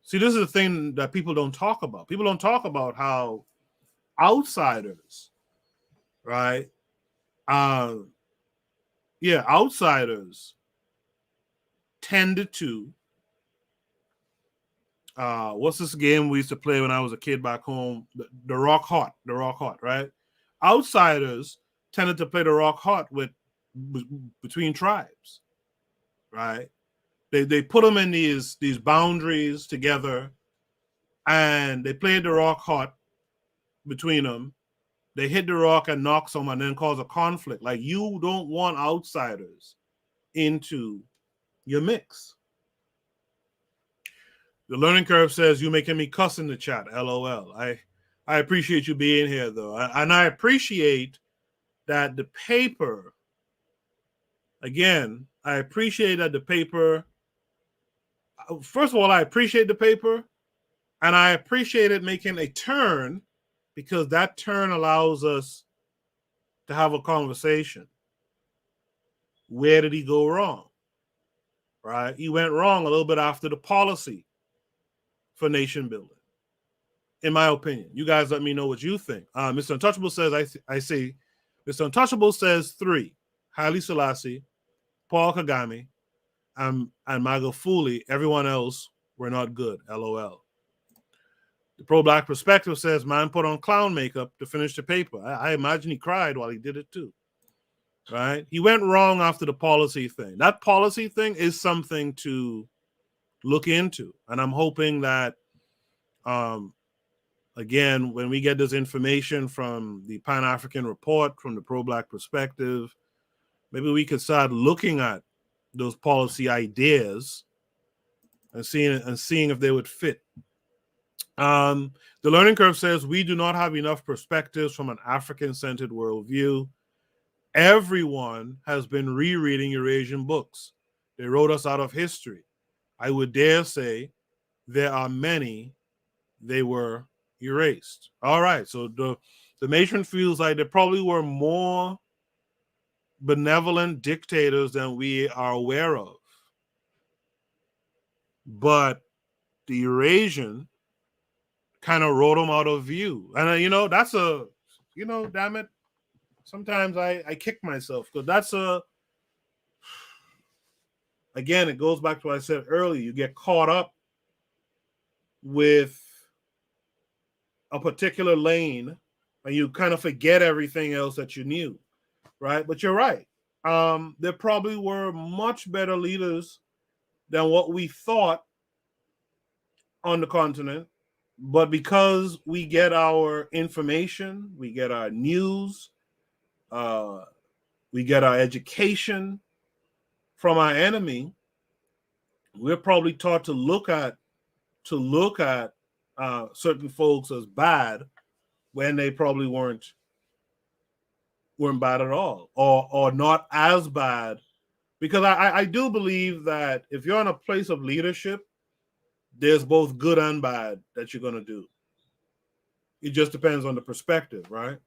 See, this is the thing that people don't talk about. People don't talk about how outsiders, right? Outsiders tended to what's this game we used to play when I was a kid back home? The Rock Hot, right? Outsiders tended to play the Rock Hot between tribes, right? They put them in these boundaries together, and they played the Rock Hot between them. They hit the rock and knock someone, and then cause a conflict. Like, you don't want outsiders into your mix. The learning curve says, you making me cuss in the chat. LOL. I appreciate you being here, though. And I appreciate that the paper, again, I appreciate that the paper, first of all, I appreciate the paper, and I appreciate it making a turn, because that turn allows us to have a conversation. Where did he go wrong? Right? He went wrong a little bit after the policy for nation building, in my opinion. You guys let me know what you think. Mr. Untouchable says, I see. Mr. Untouchable says 3. Haile Selassie, Paul Kagame, and Magufuli. Everyone else were not good. LOL. The pro-black perspective says, man put on clown makeup to finish the paper. I imagine he cried while he did it too. Right? He went wrong after the policy thing. That policy thing is something to look into. And I'm hoping that, again, when we get this information from the Pan-African report, from the pro-black perspective, maybe we could start looking at those policy ideas and seeing if they would fit. The learning curve says, we do not have enough perspectives from an African-centered worldview. Everyone has been rereading Eurasian books. They wrote us out of history. I would dare say there are many, they were erased. All right, so the matron feels like there probably were more benevolent dictators than we are aware of. But the Eurasian kind of wrote them out of view. And, that's damn it, sometimes I kick myself, because again, it goes back to what I said earlier. You get caught up with a particular lane and you kind of forget everything else that you knew, right? But you're right. There probably were much better leaders than what we thought on the continent. But because we get our information, we get our news, we get our education from our enemy, we're probably taught to look at certain folks as bad when they probably weren't bad at all, or not as bad. Because I do believe that if you're in a place of leadership, there's both good and bad that you're going to do. It just depends on the perspective, right?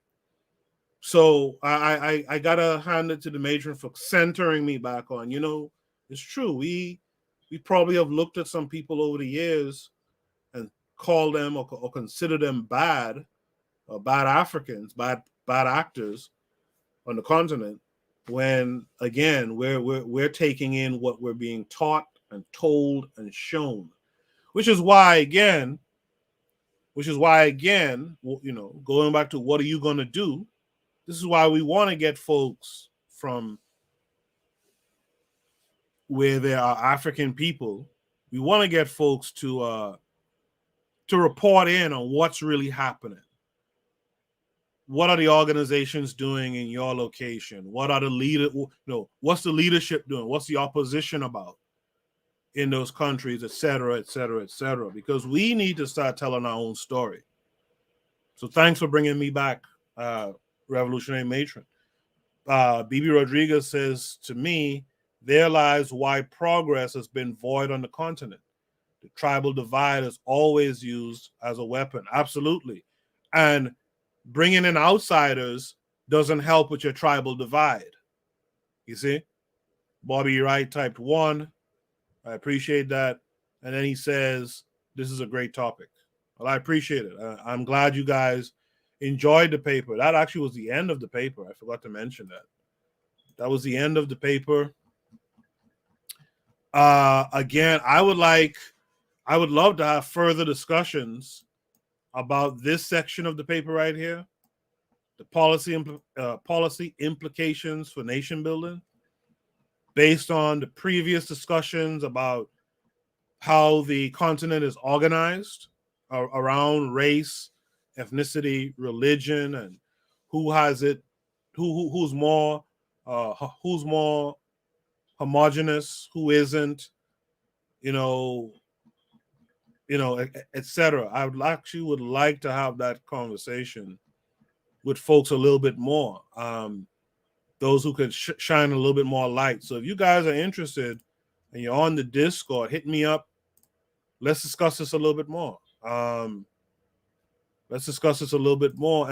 So I got to hand it to the matron for centering me back on, it's true. We probably have looked at some people over the years and called them or consider them bad, or bad Africans, bad actors on the continent, when, again, we're taking in what we're being taught and told and shown. Which is why, again, going back to what are you going to do? This is why we want to get folks from where there are African people. We want to get folks to report in on what's really happening. what are the organizations doing in your location? What are the what's the leadership doing? What's the opposition about in those countries, et cetera, et cetera, et cetera? Because we need to start telling our own story. So thanks for bringing me back, Revolutionary Matron. B.B. Rodriguez says to me, there lies why progress has been void on the continent. The tribal divide is always used as a weapon. Absolutely. And bringing in outsiders doesn't help with your tribal divide. You see? Bobby Wright typed 1. I appreciate that. And then he says, this is a great topic. Well, I appreciate it. I'm glad you guys enjoyed the paper. That actually was the end of the paper. I forgot to mention that. That was the end of the paper. Again, I would love to have further discussions about this section of the paper right here, the policy implications for nation building, based on the previous discussions about how the continent is organized around race, ethnicity, religion, and who's more homogenous, who isn't, etc. I would like to have that conversation with folks a little bit more. Those who could shine a little bit more light. So if you guys are interested and you're on the Discord, hit me up. Let's discuss this a little bit more. And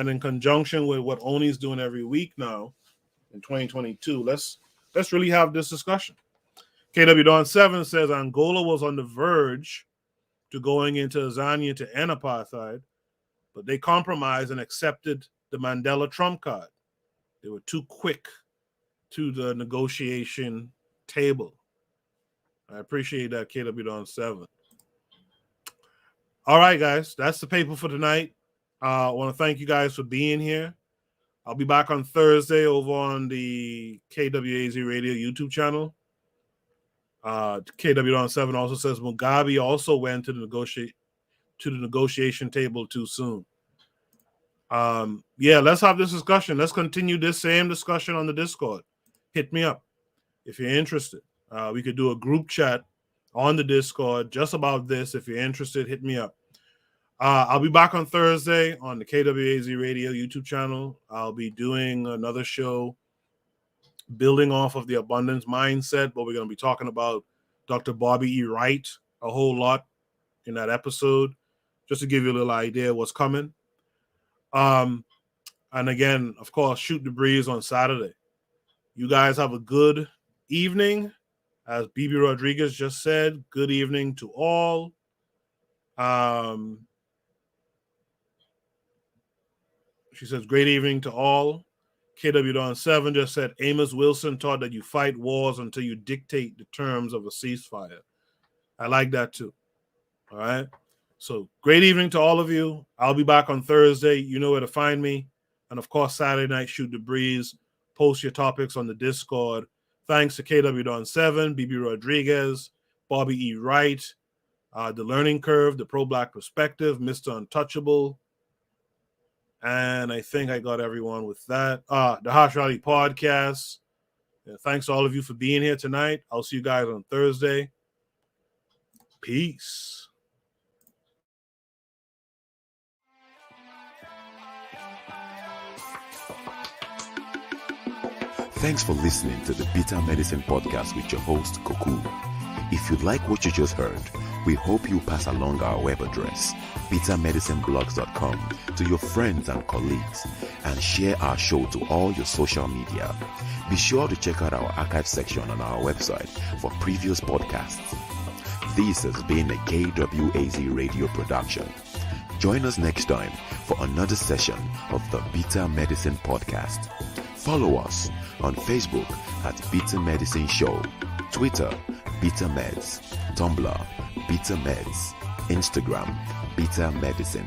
in conjunction with what Oni's doing every week now in 2022, let's really have this discussion. KW Dawn 7 says Angola was on the verge to going into Tanzania to end apartheid, but they compromised and accepted the Mandela trump card. They were too quick to the negotiation table. I appreciate that, KW Dawn 7. All right, guys, that's the paper for tonight. I want to thank you guys for being here. I'll be back on Thursday over on the KWAZ Radio YouTube channel. KW Dawn 7 also says Mugabe also went to the negotiation table too soon. Yeah, let's have this discussion. Let's continue this same discussion on the Discord. Hit me up if you're interested. We could do a group chat on the Discord just about this. If you're interested, hit me up. I'll be back on Thursday on the KWAZ Radio YouTube channel. I'll be doing another show building off of the abundance mindset, but we're going to be talking about Dr. Bobby E. Wright a whole lot in that episode, just to give you a little idea of what's coming. And again, of course, Shoot the Breeze on Saturday. You guys have a good evening. As B.B. Rodriguez just said, good evening to all. She says, great evening to all. KW Dawn 7 just said, Amos Wilson taught that you fight wars until you dictate the terms of a ceasefire. I like that too. All right. So great evening to all of you. I'll be back on Thursday. You know where to find me. And of course, Saturday night, Shoot the Breeze. Post your topics on the Discord. Thanks to KW Dawn 7, BB Rodriguez, Bobby E. Wright, The Learning Curve, The Pro-Black Perspective, Mr. Untouchable. And I think I got everyone with that. The Harsh Rally Podcast. Thanks to all of you for being here tonight. I'll see you guys on Thursday. Peace. Thanks for listening to the Bitter Medicine Podcast with your host, Koku. If you like what you just heard, we hope you pass along our web address, bittermedicineblogs.com, to your friends and colleagues, and share our show to all your social media. Be sure to check out our archive section on our website for previous podcasts. This has been a KWAZ radio production. Join us next time for another session of the Bitter Medicine Podcast. Follow us on Facebook at Bitter Medicine Show, Twitter, Bitter Meds, Tumblr, Bitter Meds, Instagram, Bitter Medicine.